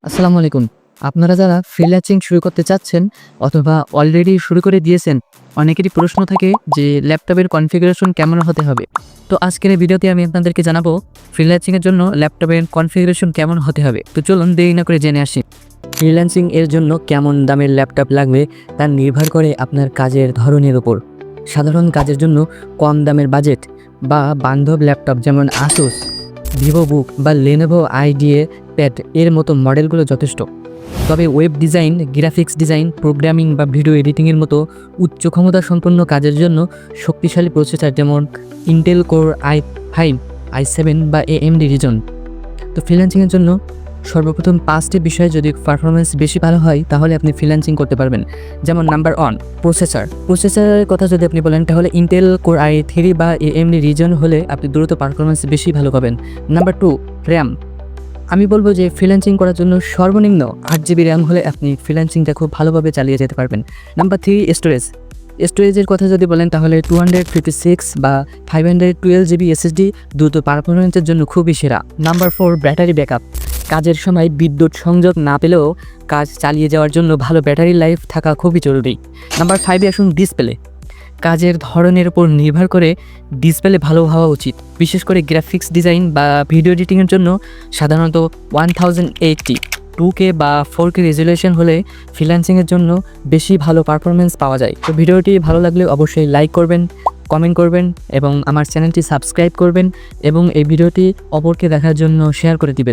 আসসালামু আলাইকুম। আপনারা যারা ফ্রিল্যান্সিং শুরু করতে চাচ্ছেন অথবা অলরেডি শুরু করে দিয়েছেন, অনেকেরই প্রশ্ন থাকে যে ল্যাপটপের কনফিগারেশন কেমন হতে হবে। তো আজকের এই ভিডিওতে আমি আপনাদেরকে জানাবো ফ্রিল্যান্সিং এর জন্য ল্যাপটপের কনফিগারেশন কেমন হতে হবে। তো চলুন দেরি না করে জেনে আসি। ফ্রিল্যান্সিং এর জন্য কেমন দামের ল্যাপটপ লাগবে তা নির্ভর করে আপনার কাজের ধরনের উপর। সাধারণ কাজের জন্য কম দামের বাজেট বা বান্ধব ল্যাপটপ যেমন আসুস, ভিভোবুক বা লেনোভো আইডিএ প্যাড এর মতো মডেলগুলো যথেষ্ট। তবে web design, graphics design, programming বা ভিডিও এডিটিংয়ের মতো উচ্চ ক্ষমতা সম্পন্ন কাজের জন্য শক্তিশালী প্রসেসর যেমন ইন্টেল কোর i5, i7 বা AMD রিজন। তো ফ্রিল্যান্সিংয়ের জন্য সর্বপ্রথম 5টি বিষয়ে যদি পারফরমেন্স বেশি ভালো হয় তাহলে আপনি ফ্রিল্যান্সিং করতে পারবেন। যেমন নাম্বার 1, প্রসেসরের কথা যদি আপনি বলেন তাহলে ইন্টেল কোর i3 বা AMD রিজন হলে আপনি দ্রুত পারফরমেন্স বেশি ভালো পাবেন। Number 2, RAM. আমি বলবো যে ফ্রিল্যান্সিং করার জন্য সর্বনিম্ন 8 GB র্যাম হলে আপনি ফ্রিল্যান্সিংটা খুব ভালোভাবে চালিয়ে যেতে পারবেন। নাম্বার 3, স্টোরেজের কথা যদি বলেন তাহলে 256 বা 512 GB SSD দ্রুত পারফরমেন্সের জন্য খুবই সেরা। Number 4, battery backup. কাজের সময় বিদ্যুৎ সংযোগ না পেলেও কাজ চালিয়ে যাওয়ার জন্য ভালো ব্যাটারি লাইফ থাকা খুবই জরুরি। নাম্বার 5 আসুন ডিসপ্লে। কাজের ধরনের উপর নির্ভর করে ডিসপ্লে ভালো হওয়া উচিত। বিশেষ করে গ্রাফিক্স ডিজাইন বা ভিডিও এডিটিংয়ের জন্য সাধারণত 1080, 2K বা 4K রেজুলেশন হলে ফ্রিল্যান্সিংয়ের জন্য বেশি ভালো পারফরমেন্স পাওয়া যায়। তো ভিডিওটি ভালো লাগলে অবশ্যই লাইক করবেন, কমেন্ট করবেন এবং আমার চ্যানেলটি সাবস্ক্রাইব করবেন এবং এই ভিডিওটি অপরকে দেখার জন্য শেয়ার করে দিবেন।